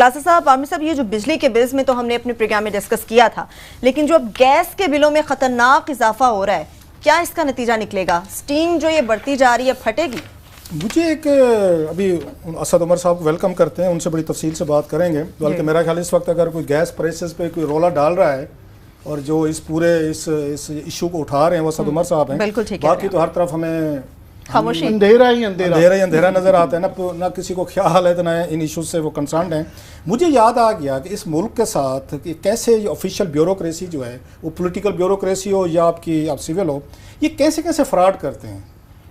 Classes साहब, आमिर साहब, ये जो बिजली के बिल्स में तो हमने अपने प्रोग्राम में डिस्कस किया था, लेकिन जो अब गैस के बिलों में खतरनाक इजाफा हो रहा है, क्या इसका नतीजा निकलेगा? स्टीम जो ये बढ़ती जा रही है फटेगी? मुझे एक अभी असद उमर साहब को वेलकम करते हैं, उनसे बड़ी तफसील से बात करेंगे। बल्कि मेरा ख्याल इस वक्त अगर कोई गैस प्राइसेस पे कोई रोला डाल रहा है और जो इस पूरे इस इशू को उठा रहे हैं वो असद उमर साहब हैं। बिल्कुल ठीक है। बाकी तो हर तरफ हमें खामोशी, अंधेरा ही अंधेरा नजर आता है ना किसी को ख्याल है, तो ना इन इशूज से वो कंसर्न है। मुझे याद आ गया कि इस मुल्क के साथ कि कैसे ये ऑफिशियल ब्यूरोक्रेसी जो है, वो पॉलिटिकल ब्यूरोक्रेसी हो या आपकी आप सिविल हो, ये कैसे कैसे फ्रॉड करते हैं।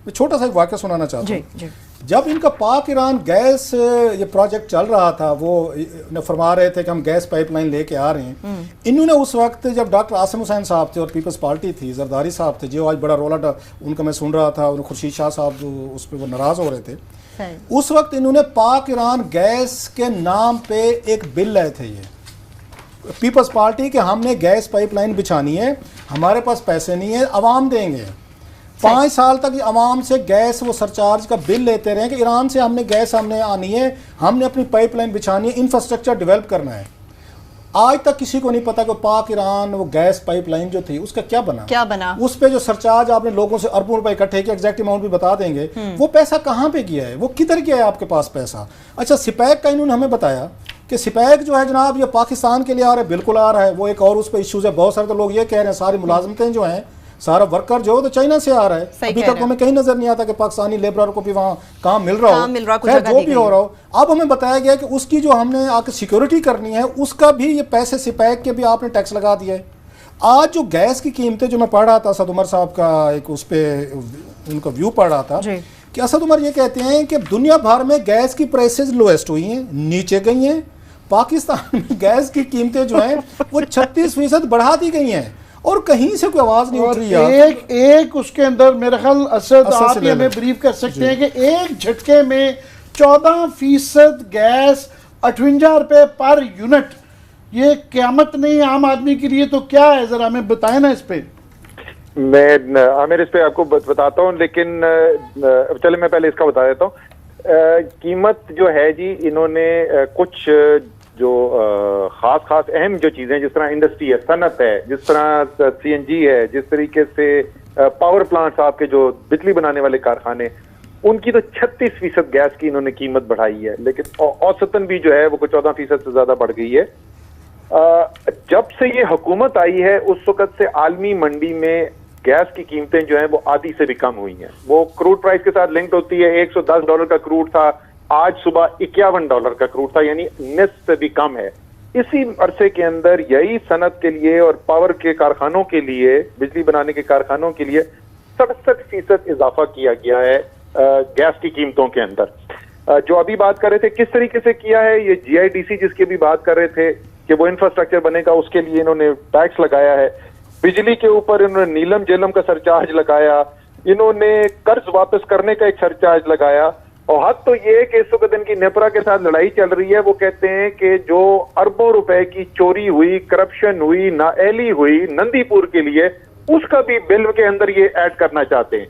मैं छोटा सा एक वाक़या सुनाना चाहता हूँ। जब इनका पाक ईरान गैस ये प्रोजेक्ट चल रहा था, वो फरमा रहे थे कि हम गैस पाइपलाइन लेके आ रहे हैं। इन्होंने उस वक्त जब डॉक्टर आसिम हुसैन साहब थे और पीपल्स पार्टी थी, जरदारी साहब थे, जो आज बड़ा रोला उनका मैं सुन रहा था, और खुर्शीद शाह साहब उस पर वो नाराज़ हो रहे थे। उस वक्त इन्होंने पाक ईरान गैस के नाम पे एक बिल लाए थे, ये पीपल्स पार्टी के, हमने गैस पाइपलाइन बिछानी है, हमारे पास पैसे नहीं है, अवाम देंगे। 5 साल तक अवाम से गैस वो सरचार्ज का बिल लेते रहे कि ईरान से हमने गैस हमने आनी है, हमने अपनी पाइपलाइन बिछानी है, इंफ्रास्ट्रक्चर डेवलप करना है। आज तक किसी को नहीं पता कि पाक ईरान वो गैस पाइपलाइन जो थी उसका क्या बना। उस पे जो सरचार्ज आपने लोगों से अरबों रुपए इकट्ठे किए, एग्जैक्ट अमाउंट भी बता देंगे, वो पैसा कहाँ पे गया है, वो किधर गया है आपके पास पैसा। अच्छा, सिपैक का इन्होंने हमें बताया कि सिपैक जो है जनाब ये पाकिस्तान के लिए आ रहा है, बिल्कुल आ रहा है। वो एक और उस पर इशूज़ है, बहुत सारे तो लोग ये कह रहे हैं सारी मुलाजमतें जो हैं, सारा वर्कर जो तो चाइना से आ रहा है। अभी तक हमें कहीं नजर नहीं आता कि पाकिस्तानी लेबर को भी वहाँ काम मिल रहा हो, खैर जो भी हो रहा हो। अब हमें बताया गया कि उसकी जो हमने आके सिक्योरिटी करनी है, उसका भी ये पैसे सिपैक के भी आपने टैक्स लगा दिया है। आज जो गैस की कीमतें, जो मैं पढ़ रहा था असद उमर साहब का एक उस पर उनका व्यू पढ़ रहा था कि असद उमर ये कहते हैं कि दुनिया भर में गैस की प्राइसेस लोएस्ट हुई हैं, नीचे गई हैं। पाकिस्तान में गैस की कीमतें जो हैं वो 36% बढ़ा दी गई हैं और कहीं से कोई आवाज नहीं उठ रही है। एक उसके अंदर मेरा ख्याल असद आप हमें ब्रीफ कर सकते हैं कि एक झटके में 14% गैस 58 रुपए पर यूनिट, ये क़यामत नहीं आम आदमी के लिए तो क्या है, जरा हमें बताएं ना इस पे। मैं आमिर इस पे आपको बताता हूँ, लेकिन चले मैं पहले इसका बता देता हूँ। कीमत जो है जी, इन्होंने कुछ जो खास अहम जो चीजें, जिस तरह इंडस्ट्री है, सनत है, जिस तरह सीएनजी है, जिस तरीके से पावर प्लांट्स आपके जो बिजली बनाने वाले कारखाने, उनकी तो 36% गैस की इन्होंने कीमत बढ़ाई है, लेकिन औसतन भी जो है वो 14% से ज्यादा बढ़ गई है। जब से ये हुकूमत आई है उस वक्त से आलमी मंडी में गैस की कीमतें जो है वो आधी से भी कम हुई हैं। वो क्रूड प्राइस के साथ लिंक्ड होती है। $110 का क्रूड था, आज सुबह $51 का क्रूड था, यानी निस्फ से भी कम है। इसी अरसे के अंदर यही सनत के लिए और पावर के कारखानों के लिए, बिजली बनाने के कारखानों के लिए 67% इजाफा किया गया है गैस की कीमतों के अंदर। जो अभी बात कर रहे थे किस तरीके से किया है, ये GIDC जिसकी भी बात कर रहे थे कि वो इंफ्रास्ट्रक्चर बनेगा, उसके लिए इन्होंने टैक्स लगाया है। बिजली के ऊपर इन्होंने नीलम जेलम का सरचार्ज लगाया, इन्होंने कर्ज वापस करने का एक सरचार्ज लगाया। और हद तो ये कि इस वक्त इनकी नेपरा के साथ लड़ाई चल रही है। वो कहते हैं कि जो अरबों रुपए की चोरी हुई, करप्शन हुई, नाअहली हुई नंदीपुर के लिए, उसका भी बिल के अंदर ये ऐड करना चाहते हैं।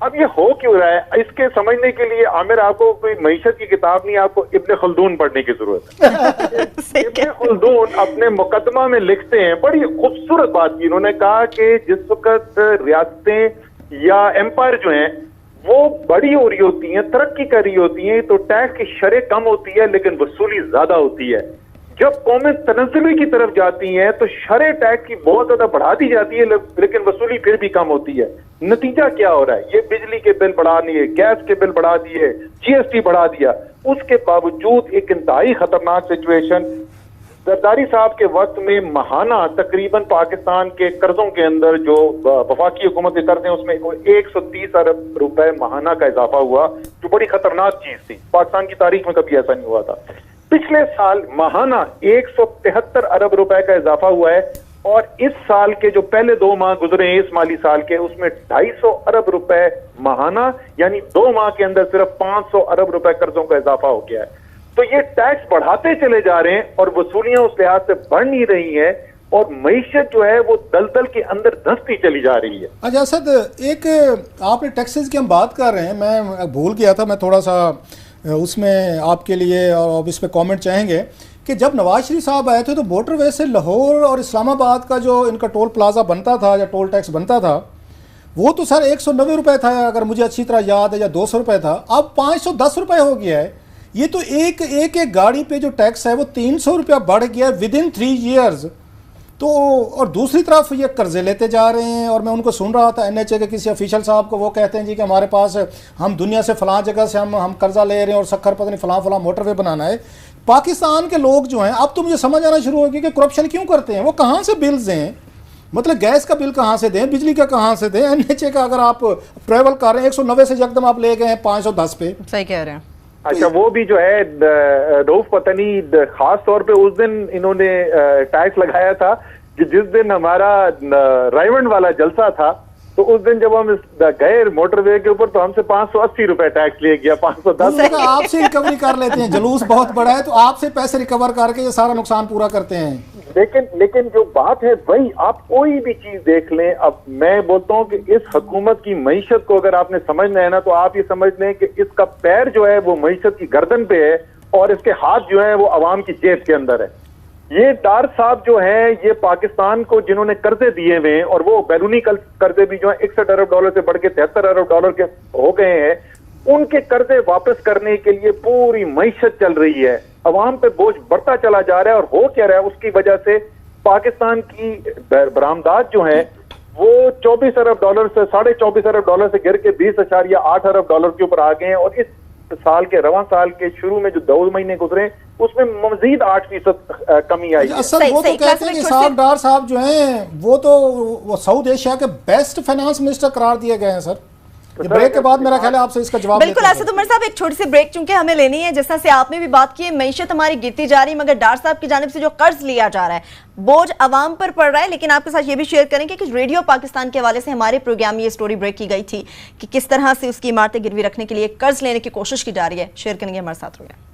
अब ये हो क्यों रहा है, इसके समझने के लिए आमिर आपको कोई मईशत की किताब नहीं, आपको इब्ने खल्दून पढ़ने की जरूरत है। इब्ने खल्दून अपने मुकदमा में लिखते हैं, बड़ी खूबसूरत बात की। उन्होंने कहा कि जिस वक्त रियासतें या एम्पायर जो हैं वो बड़ी हो रही होती हैं, तरक्की कर रही होती हैं, तो टैक्स की शरह कम होती है लेकिन वसूली ज्यादा होती है। जब कौमें तनज़्ज़ुल की तरफ जाती हैं तो शरह टैक्स की बहुत ज्यादा बढ़ा दी जाती है लेकिन वसूली फिर भी कम होती है। नतीजा क्या हो रहा है, ये बिजली के बिल बढ़ा दिए, गैस के बिल बढ़ा दिए, GST बढ़ा दिया, उसके बावजूद एक इंतहाई खतरनाक सिचुएशन। जरदारी साहब के वक्त में महाना तकरीबन पाकिस्तान के कर्जों के अंदर जो वफाकी हुकूमत के कर्ज हैं उसमें 130 अरब रुपए महाना का इजाफा हुआ, जो बड़ी खतरनाक चीज थी। पाकिस्तान की तारीख में कभी ऐसा नहीं हुआ था। पिछले साल महाना 173 अरब रुपए का इजाफा हुआ है और इस साल के जो पहले 2 माह गुजरे हैं इस माली साल के, उसमें 250 अरब रुपए महाना, यानी 2 माह के अंदर सिर्फ 500 अरब रुपए कर्जों का इजाफा हो गया है। तो ये टैक्स बढ़ाते चले जा रहे हैं और वसूलियां उस लिहाज से बढ़ नहीं रही है और मईशत जो है वो दलदल के अंदर धंसती चली जा रही है। अच्छा असद, एक आपने टैक्सेस की हम बात कर रहे हैं, मैं भूल गया था, मैं थोड़ा सा उसमें आपके लिए और इस पे कमेंट चाहेंगे कि जब नवाज शरीफ साहब आए थे तो मोटरवे से लाहौर और इस्लामाबाद का जो इनका टोल प्लाजा बनता था या टोल टैक्स बनता था वो तो सर 190 रुपये था, अगर मुझे अच्छी तरह याद है, या 200 रुपये था, अब 510 रुपये हो गया है। ये तो एक गाड़ी पे जो टैक्स है वो 300 रुपया बढ़ गया विद इन 3 ईयर्स। तो और दूसरी तरफ ये कर्जे लेते जा रहे हैं। और मैं उनको सुन रहा था NHA के किसी ऑफिशियल साहब को, वो कहते हैं जी कि हमारे पास हम दुनिया से फलां जगह से हम कर्जा ले रहे हैं और सखर पता नहीं फलां मोटरवे बनाना है। पाकिस्तान के लोग जो हैं, अब तो मुझे समझ आना शुरू हो गया कि करप्शन क्यों करते हैं, वो कहाँ से बिल्स दें, मतलब गैस का बिल कहाँ से दें, बिजली का कहाँ से दें। NHA का अगर आप ट्रेवल कर रहे हैं 190 से एकदम आप ले गए हैं 510 पे। सही कह रहे हैं। अच्छा, वो भी जो है रऊफ पता नहीं खास तौर पे उस दिन इन्होंने टैक्स लगाया था कि जिस दिन हमारा रायमंड वाला जलसा था, तो उस दिन जब हम गए मोटरवे के ऊपर तो हमसे 580 रुपए टैक्स ले गया, 510। आपसे रिकवरी कर लेते हैं, जुलूस बहुत बड़ा है तो आपसे पैसे रिकवर करके ये सारा नुकसान पूरा करते हैं। लेकिन जो बात है वही, आप कोई भी चीज देख लें। अब मैं बोलता हूं कि इस हुकूमत की मईशत को अगर आपने समझना है ना, तो आप ये समझ लें कि इसका पैर जो है वो मईशत की गर्दन पे है और इसके हाथ जो है वो अवाम की जेब के अंदर है। ये डार साहब जो है, ये पाकिस्तान को जिन्होंने कर्जे दिए हुए हैं, और वो बैरूनी कर्जे भी जो है 61 अरब डॉलर से बढ़ के 73 अरब डॉलर के हो गए हैं, उनके कर्जे वापस करने के लिए पूरी मईशत चल रही है। अवाम पे बोझ बढ़ता चला जा रहा है। और हो क्या रहा है, उसकी वजह से पाकिस्तान की बरामदात जो है वो 24 अरब डॉलर से 24.5 अरब डॉलर से गिर के 20.8 अरब डॉलर के ऊपर आ गए हैं। और इस साल के रवां साल के शुरू में जो 2 महीने गुजरे उसमें मजीद 8% कमी आई है। असल वो तो कहते हैं कि साहब डार साहब जो हैं वो साउथ एशिया के बेस्ट फाइनेंस मिनिस्टर करार दिए गए हैं सर। ये ब्रेक के बाद मेरा ख्याल है आपसे इसका जवाब बिल्कुल असद उमर साहब, एक छोटी सी ब्रेक चूंकि हमें लेनी है। जिस तरह से आपने भी बात की है, मईशत हमारी गिरती जा रही है, मगर डार साहब की जानिब से जो कर्ज लिया जा रहा है बोझ अवाम पर पड़ रहा है। लेकिन आपके साथ ये भी शेयर करेंगे कि रेडियो पाकिस्तान के हवाले से हमारे प्रोग्राम में ये स्टोरी ब्रेक की गई थी कि किस तरह से उसकी इमारतें गिरवी रखने के लिए कर्ज लेने की कोशिश की जा रही है। शेयर करेंगे, हमारे साथ रहिए।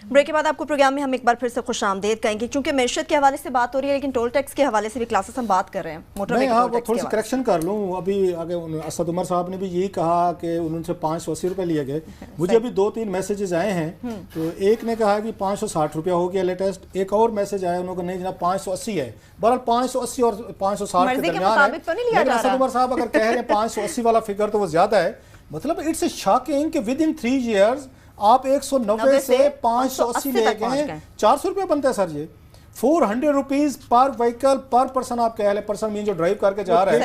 ब्रेक के बाद आपको प्रोग्राम में हम एक बार फिर से खुशामदीद कहेंगे, क्योंकि मैशत के हवाले से बात हो रही है लेकिन टोल टैक्स के हवाले से भी क्लासेस हम बात कर रहे हैं। मोटरवे के टोल टैक्स थोड़ी सी करेक्शन कर लूँ। अभी आगे असद उमर साहब ने भी यही कहा कि उनसे 580 रुपये लिए गए। मुझे अभी 2-3 मैसेजेस आए हैं। तो एक ने कहा कि 560 रुपया हो गया लेटेस्ट, एक और मैसेज आया उन्होंने नहीं जनाब 580 है। बहरहाल 580 और 560 के दरमियान है। लेकिन असद उमर साहब अगर कह रहे हैं 580 वाला फिगर तो वो ज्यादा है। मतलब इट्स शॉकिंग कि विद इन 3 ईयर्स आप 190 से 580 ले गए, 400 रुपये बनता है सर। ये 400 रुपीज पर व्हीकल पर पर्सन। आप कह रहे पर्सन मीन जो ड्राइव करके जा रहा है।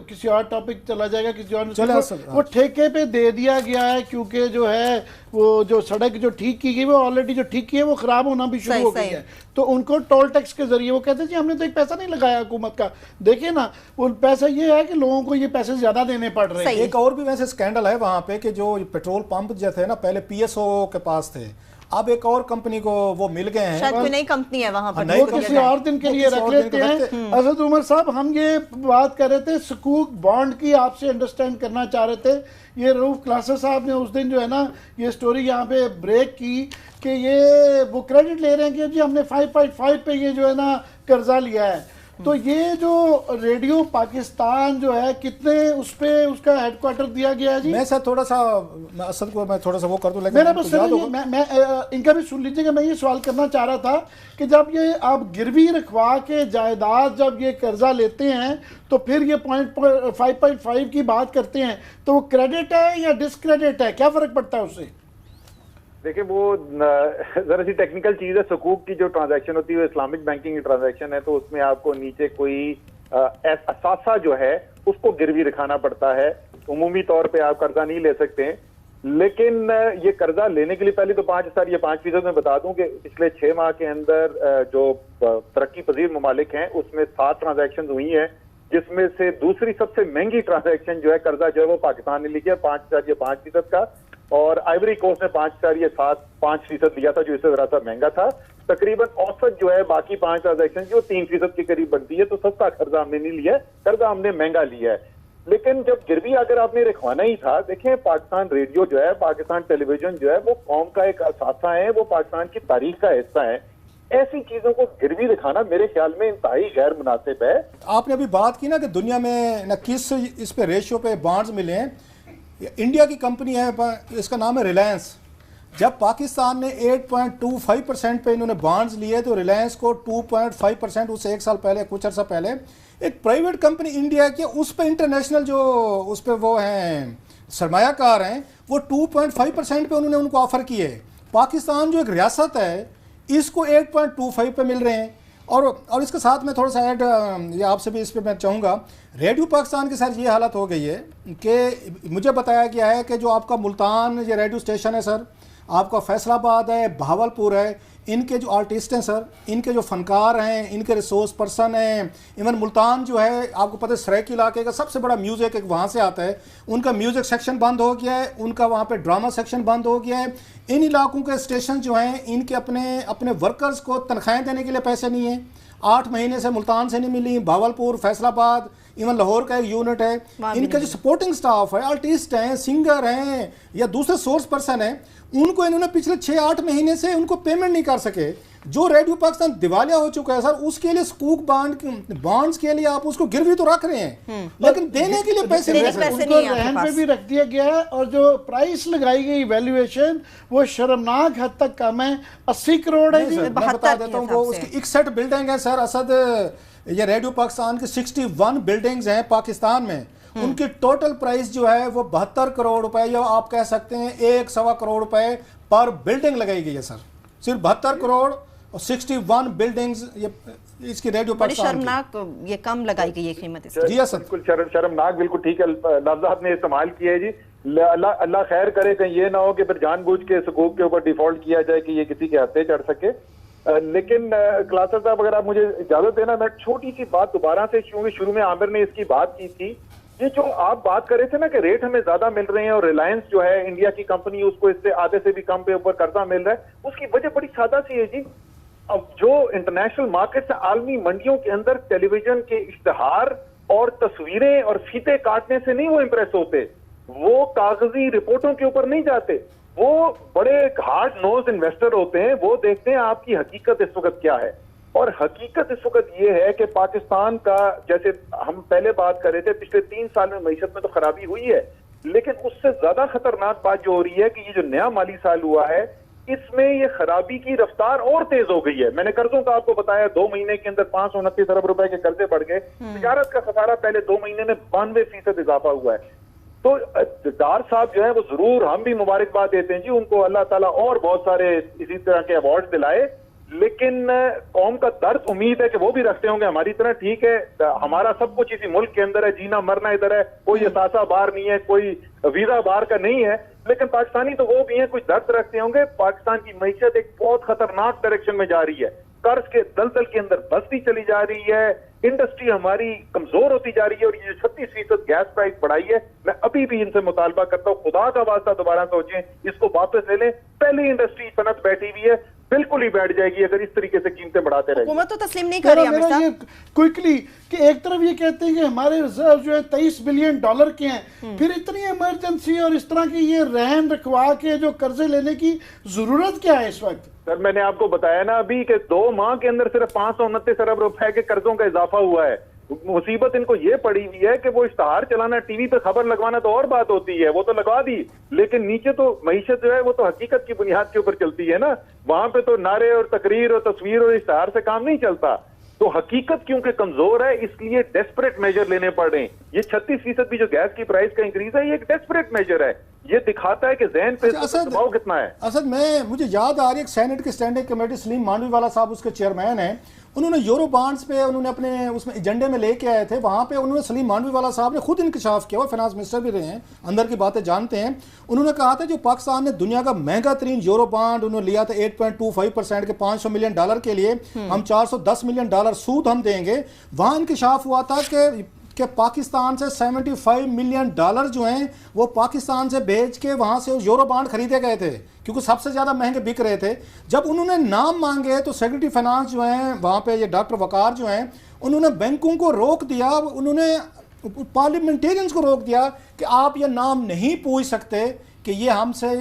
किसी और टॉपिक चला जाएगा, किसी और वो ठेके पे दे दिया गया है, क्योंकि जो है वो जो सड़क जो ठीक की गई वो ऑलरेडी जो ठीक की है वो खराब होना भी शुरू हो गई है। तो उनको टोल टैक्स के जरिए वो कहते हैं जी हमने तो एक पैसा नहीं लगाया हुकूमत का। देखिए ना, वो पैसा ये है कि लोगों को ये पैसे ज्यादा देने पड़ रहे हैं। एक और भी वैसे स्कैंडल है वहां पे कि जो पेट्रोल पंप जो थे ना पहले PSO के पास थे, अब एक और कंपनी को वो मिल गए हैं। शायद कोई नई कंपनी है वहां पर, वो किसी और दिन के लिए रख लेते हैं। असद उमर साहब, हम ये बात कर रहे थे सकूक बॉन्ड की, आपसे अंडरस्टैंड करना चाह रहे थे। ये रऊफ क्लासर साहब ने उस दिन जो है ना ये स्टोरी यहाँ पे ब्रेक की कि ये वो क्रेडिट ले रहे हैं कि जी हमने 5.5 पे ये जो है ना कर्जा लिया है। तो ये जो रेडियो पाकिस्तान जो है कितने उस पे उसका हेडक्वार्टर दिया गया है जी? मैं सर थोड़ा सा असद को मैं थोड़ा सा वो कर दूं, लेकिन मेरा बस मैं इनका भी सुन लीजिएगा। मैं ये सवाल करना चाह रहा था कि जब ये आप गिरवी रखवा के जायदाद जब ये कर्जा लेते हैं तो फिर ये 5.5 की बात करते हैं, तो वो क्रेडिट है या डिसक्रेडिट है, क्या फर्क पड़ता है उससे? देखिए, वो जरा सी टेक्निकल चीज है। सकूक की जो ट्रांजैक्शन होती है वो इस्लामिक बैंकिंग की ट्रांजैक्शन है, तो उसमें आपको नीचे कोई असासा जो है उसको गिरवी रखाना पड़ता है। उमूमी तौर पे आप कर्जा नहीं ले सकते हैं। लेकिन ये कर्जा लेने के लिए पहले तो 5% में बता दूं कि पिछले 6 माह के अंदर जो तरक्की पजीर ममालिक हैं उसमें 7 ट्रांजैक्शन हुई हैं, जिसमें से दूसरी सबसे महंगी ट्रांजैक्शन जो है कर्जा जो है वो पाकिस्तान ने लिया 5.5% का, और आइवरी कोस्ट ने 5% लिया था जो इससे जरा सा महंगा था। तकरीबन औसत जो है बाकी 5 ट्रांजैक्शन जो 3% के करीब बनती है। तो सस्ता कर्जा हमने नहीं लिया है, कर्जा हमने महंगा लिया है। लेकिन जब गिरवी अगर आपने रखवाना ही था, देखें पाकिस्तान रेडियो जो है, पाकिस्तान टेलीविजन जो है, वो कौम का एक असासा है, वो पाकिस्तान की तारीख का हिस्सा है। ऐसी चीजों को गिरवी दिखाना मेरे ख्याल में इंतहाई गैर मुनासिब है। आपने अभी बात की ना कि दुनिया में न किस इस पे रेशियो पे बॉन्ड्स मिले हैं। इंडिया की कंपनी है, इसका नाम है रिलायंस। जब पाकिस्तान ने 8.25% पे इन्होंने बॉन्ड्स लिए तो रिलायंस को 2.5% उससे एक साल पहले, कुछ अर्सा पहले एक प्राइवेट कंपनी इंडिया की, उस पर इंटरनेशनल जो उस पर वो हैं सरमायाकार हैं, वो 2.5% पे उन्होंने उनको ऑफर किए। पाकिस्तान जो एक रियासत है इसको 8.25 पे मिल रहे हैं। और इसके साथ में थोड़ा सा ऐड ये आपसे भी इस पे मैं चाहूँगा, रेडियो पाकिस्तान के साथ ये हालत हो गई है कि मुझे बताया गया है कि जो आपका मुल्तान ये रेडियो स्टेशन है सर, आपका फैसलाबाद है, भावलपुर है, इनके जो आर्टिस्ट हैं सर, इनके जो फनकार हैं, इनके रिसोर्स पर्सन हैं, इवन मुल्तान जो है आपको पता है सराइकी इलाके का सबसे बड़ा म्यूज़िक एक वहाँ से आता है, उनका म्यूज़िक सेक्शन बंद हो गया है, उनका वहाँ पे ड्रामा सेक्शन बंद हो गया है। इन इलाकों के स्टेशन जो हैं इनके अपने वर्कर्स को तनख्वाहें देने के लिए पैसे नहीं हैं। 8 महीने से मुल्तान से नहीं मिली, भावलपुर, फैसलाबाद, इवन लाहौर का एक यूनिट है, इनका जो सपोर्टिंग स्टाफ है, आर्टिस्ट हैं, सिंगर हैं या दूसरे सोर्स पर्सन हैं, उनको इन्होंने पिछले 6-8 महीने से उनको पेमेंट नहीं कर सके। जो रेडियो पाकिस्तान दिवालिया हो चुका है सर, उसके लिए स्कूक बॉन्ड्स के लिए आप उसको गिरवी तो रख रहे हैं लेकिन देने के लिए पैसे नहीं है, उनको रहन पे भी रख दिया गया है। और जो प्राइस लगाई गई वैल्यूएशन वो शर्मनाक हद तक कम है, 80 करोड़ है। मैं बता देता हूँ, वो उसकी 61 बिल्डिंग है सर। असद ये रेडियो पाकिस्तान की 61 बिल्डिंग्स हैं पाकिस्तान में, उनकी टोटल प्राइस जो है वो 72 करोड़ रुपए, या आप कह सकते हैं 1.25 करोड़ रुपए पर बिल्डिंग लगाई गई है सर। सिर्फ 72 करोड़ और 61 बिल्डिंग्स ये इसकी रेडियो पाकिस्तान शर्मनाक ये कम लगाई गई है कीमत इसकी। जी सर, बिल्कुल शर्मनाक, बिल्कुल ठीक है लफ्ज़ आपने इस्तेमाल किया है जी। अल्लाह खैर करे, कहीं ये ना हो कि फिर जानबूझ के सुकूक के ऊपर डिफॉल्ट किया जाए कि ये किसी के हत्थे चढ़ सके। लेकिन क्लासर साहब अगर आप मुझे इजाजत देना, मैं छोटी सी बात दोबारा से, क्योंकि शुरू में आमिर ने इसकी बात की थी, ये जो आप बात कर रहे थे ना कि रेट हमें ज्यादा मिल रहे हैं और रिलायंस जो है इंडिया की कंपनी, उसको इससे आधे से भी कम पे ऊपर कर्जा मिल रहा है, उसकी वजह बड़ी सादा सी है जी। अब जो इंटरनेशनल मार्केट से आलमी मंडियों के अंदर टेलीविजन के इश्तिहार और तस्वीरें और फीते काटने से नहीं वो इंप्रेस होते, वो कागजी रिपोर्टों के ऊपर नहीं जाते, वो बड़े हार्ड नोज इन्वेस्टर होते हैं, वो देखते हैं आपकी हकीकत इस वक्त क्या है। और हकीकत इस वक्त ये है कि पाकिस्तान का, जैसे हम पहले बात कर रहे थे, पिछले 3 साल में मईशत में तो खराबी हुई है, लेकिन उससे ज्यादा खतरनाक बात जो हो रही है कि ये जो नया माली साल हुआ है इसमें ये खराबी की रफ्तार और तेज हो गई है। मैंने कर्जों का आपको बताया, 2 महीने के अंदर 529 अरब रुपए के कर्जे बढ़ गए। तिजारत का खसारा पहले 2 महीने में 92% इजाफा हुआ है। तो डार साहब जो है वो जरूर, हम भी मुबारकबाद देते हैं जी उनको, अल्लाह ताला और बहुत सारे इसी तरह के अवार्ड दिलाए, लेकिन कौम का दर्द उम्मीद है कि वो भी रखते होंगे हमारी तरह। ठीक है, हमारा सब कुछ इसी मुल्क के अंदर है, जीना मरना इधर है, कोई असासा बार नहीं है, कोई वीजा बार का नहीं है, लेकिन पाकिस्तानी तो वो भी हैं, कुछ दर्द रखते होंगे। पाकिस्तान की मईशत एक बहुत खतरनाक डायरेक्शन में जा रही है, कर्ज के दलदल के अंदर बसती चली जा रही है, इंडस्ट्री हमारी कमजोर होती जा रही है, और ये 36% गैस प्राइस बढ़ाई है, मैं अभी भी इनसे मुतालबा करता हूँ, खुदा का वास्ता दोबारा सोचें, इसको वापस ले लें। पहली इंडस्ट्री सनत बैठी हुई है, बिल्कुल ही बैठ जाएगी अगर इस तरीके से कीमतें बढ़ाते रहेंगे। हुकूमत तो तस्लीम नहीं कर रही है। मेरा ये क्विकली कि एक तरफ ये कहते हैं कि हमारे रिजर्व जो है $23 बिलियन के हैं, फिर इतनी इमरजेंसी और इस तरह की ये रहन रखवा के जो कर्जे लेने की जरूरत क्या है इस वक्त? सर मैंने आपको बताया ना अभी कि 2 माह के अंदर सिर्फ 529 अरब रुपए के कर्जों का इजाफा हुआ है। मुसीबत इनको ये पड़ी हुई है कि वो इश्तहार चलाना, टीवी पे खबर लगवाना तो और बात होती है, वो तो लगवा दी, लेकिन नीचे तो मईशत जो है वो तो हकीकत की बुनियाद के ऊपर चलती है ना, वहां पे तो नारे और तकरीर और तस्वीर और इश्तहार से काम नहीं चलता। तो हकीकत क्योंकि कमजोर है इसलिए डेस्परेट मेजर लेने पड़ रहे हैं। ये 36% भी जो गैस की प्राइस का इंक्रीज है, ये एक डेस्परेट मेजर है, ये दिखाता है कि ज़हन पे दबाव कितना है। असद मुझे याद आ रही है सेनेट की स्टैंडिंग कमेटी, सलीम मांडवीवाला साहब उसके चेयरमैन हैं, उन्होंने यूरो बॉन्ड्स पे उन्होंने अपने उसमें एजेंडे में लेके आए थे, वहाँ पे उन्होंने सलीम मांडवीवाला साहब ने खुद इंकशाफ किया, वो फाइनेंस मिनिस्टर भी रहे हैं, अंदर की बातें जानते हैं। उन्होंने कहा था जो पाकिस्तान ने दुनिया का महंगा तरीन यूरो बॉन्ड उन्होंने लिया था 8.25% के $500 मिलियन के लिए, हम $410 मिलियन सूद हम देंगे। वहाँ इंकशाफ हुआ था कि पाकिस्तान से $75 मिलियन जो हैं वो पाकिस्तान से भेज के वहाँ से यूरो बॉन्ड खरीदे गए थे, क्योंकि सबसे ज़्यादा महंगे बिक रहे थे। जब उन्होंने नाम मांगे तो सेक्रेटरी फाइनेंस जो हैं वहाँ पे, ये डॉक्टर वकार जो हैं, उन्होंने बैंकों को रोक दिया, उन्होंने पार्लियामेंटेरियंस को रोक दिया कि आप ये नाम नहीं पूछ सकते कि ये हमसे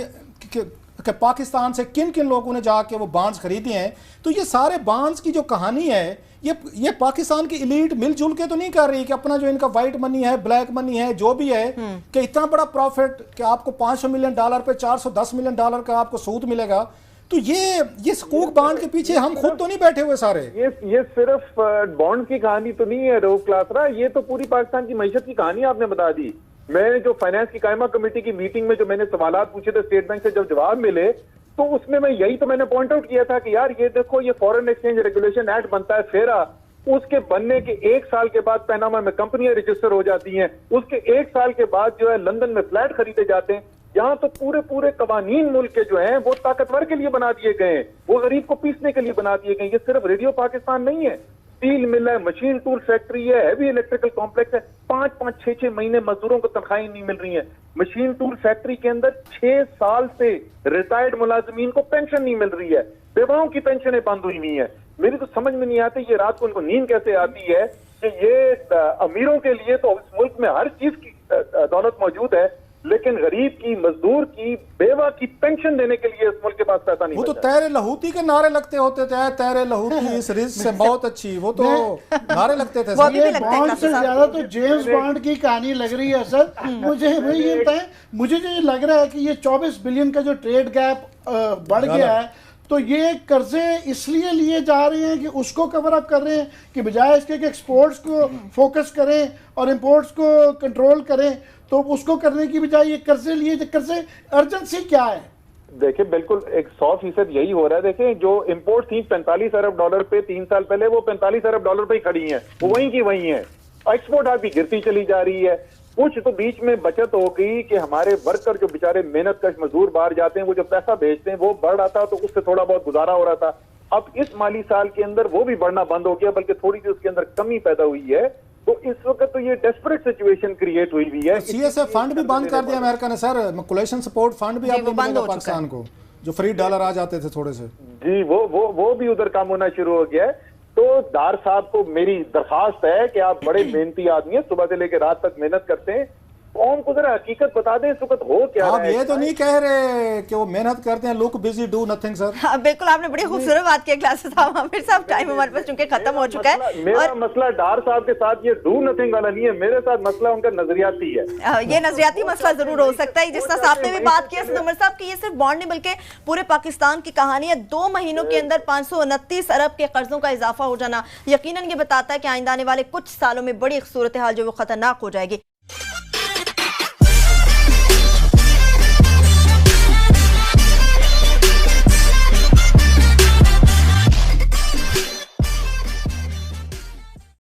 कि पाकिस्तान से किन किन लोगों ने जाके वो बॉन्ड्स खरीदे हैं। तो ये सारे बॉन्ड्स की जो कहानी है, ये पाकिस्तान की इलीट मिलजुल के तो नहीं कर रही कि अपना जो इनका वाइट मनी है, ब्लैक मनी है, जो भी है, कि इतना बड़ा प्रॉफिट कि आपको $500 मिलियन पे $410 मिलियन का आपको सूद मिलेगा। तो ये सकूक बॉन्ड के पीछे हम खुद तो नहीं बैठे हुए सारे। ये सिर्फ बॉन्ड की कहानी तो नहीं है रोक क्लासरा, ये तो पूरी पाकिस्तान की मईशत की कहानी आपने बता दी। मैं जो फाइनेंस की कायमा कमेटी की मीटिंग में जो मैंने सवालात पूछे थे स्टेट बैंक से, जब जवाब मिले तो उसमें मैं यही तो मैंने पॉइंट आउट किया था कि यार ये देखो, ये फॉरेन एक्सचेंज रेगुलेशन एक्ट बनता है फेरा, उसके बनने के 1 साल के बाद पनामा में कंपनियां रजिस्टर हो जाती हैं, उसके 1 साल के बाद जो है लंदन में फ्लैट खरीदे जाते हैं। यहाँ तो पूरे कवानीन मुल्क के जो हैं वो ताकतवर के लिए बना दिए गए हैं, वो गरीब को पीसने के लिए बना दिए गए। ये सिर्फ रेडियो पाकिस्तान नहीं है, स्टील मिल है, मशीन टूल फैक्ट्री है, हैवी इलेक्ट्रिकल कॉम्प्लेक्स है। 5-5, 6-6 महीने मजदूरों को तनख्वाहें नहीं मिल रही हैं। मशीन टूल फैक्ट्री के अंदर 6 साल से रिटायर्ड मुलाजमीन को पेंशन नहीं मिल रही है, बेवाओं की पेंशनें बंद हुई हुई है। मेरी तो समझ में नहीं आती ये रात को उनको नींद कैसे आती है कि ये अमीरों के लिए तो इस मुल्क में हर चीज की दौलत मौजूद है, लेकिन गरीब की, मजदूर की, बेवा की पेंशन देने के लिए इस मुल्क के पास पैसा नहीं। वो तो तैरे लहूती के नारे लगते होते थे, तैरे लहूती इस रिस्क से बहुत अच्छी, वो तो नारे लगते थे। ये बॉन्ड से ज्यादा तो जेम्स बॉन्ड की कहानी लग रही है सर। मुझे भाई ये बताएं, मुझे जो ये लग रहा है कि ये 24 बिलियन का जो ट्रेड गैप बढ़ गया है, तो ये कर्जे इसलिए लिए जा रहे हैं कि उसको कवर अप कर रहे हैं कि बजाय इसके कि एक्सपोर्ट्स को फोकस करें और इंपोर्ट्स को कंट्रोल करें, तो उसको करने की बजाय ये कर्जे लिए। कर्जे अर्जेंसी क्या है? देखिए बिल्कुल 100% यही हो रहा है। देखिए जो इंपोर्ट थी $45 अरब पे 3 साल पहले, वो $45 अरब पे ही खड़ी हैं, वो वहीं की वहीं है। एक्सपोर्ट आपकी गिरती चली जा रही है। कुछ तो बीच में बचत हो गई कि हमारे वर्कर जो बेचारे मेहनत कश मजदूर बाहर जाते हैं, वो जो पैसा भेजते हैं वो बढ़ रहा था, तो उससे थोड़ा बहुत गुजारा हो रहा था। अब इस माली साल के अंदर वो भी बढ़ना बंद हो गया, बल्कि थोड़ी सी उसके अंदर कमी पैदा हुई है। तो इस वक्त तो ये डेस्परेट सिचुएशन क्रिएट हुई हुई है। सीएसएफ फंड भी बंद कर दिया अमेरिका ने सर, मैकुलेशन सपोर्ट फंड भी आपने मिलेगा पाकिस्तान को, जो फ्री डॉलर आ जाते थे थोड़े से। जी वो भी उधर काम होना शुरू हो गया है। तो डार साहब को मेरी दरखास्त है कि आप बड़े मेहनती आदमी हैं, सुबह से लेकर रात तक मेहनत करते हैं, कौन को जरा हकीकत बता दें इस वक्त हो क्या आप ये तो नहीं कह रहे कि वो मेहनत करते हैं, look busy do nothing sir. हाँ, बिल्कुल आपने बड़ी खूबसूरत बात की क्लासेस साहब। आमिर साहब टाइम हमारे पास चूंकि खत्म हो चुका है। मेरा मसला डार साहब के साथ ये डू नथिंग वाला नहीं है, मेरे साथ मसला उनका नजरियाती है। ये नजरियाती मसला जरूर हो सकता है, जिस तरह आपने भी बात की उमर साहब की, ये सिर्फ बॉन्ड नहीं बल्कि पूरे पाकिस्तान की कहानी है। 2 महीनों के अंदर 529 अरब के कर्जों का इजाफा हो जाना यकीनन ये बताता है कि आइंदा आने वाले कुछ सालों में बड़ी सूरत हाल जो वो खतरनाक हो जाएगी।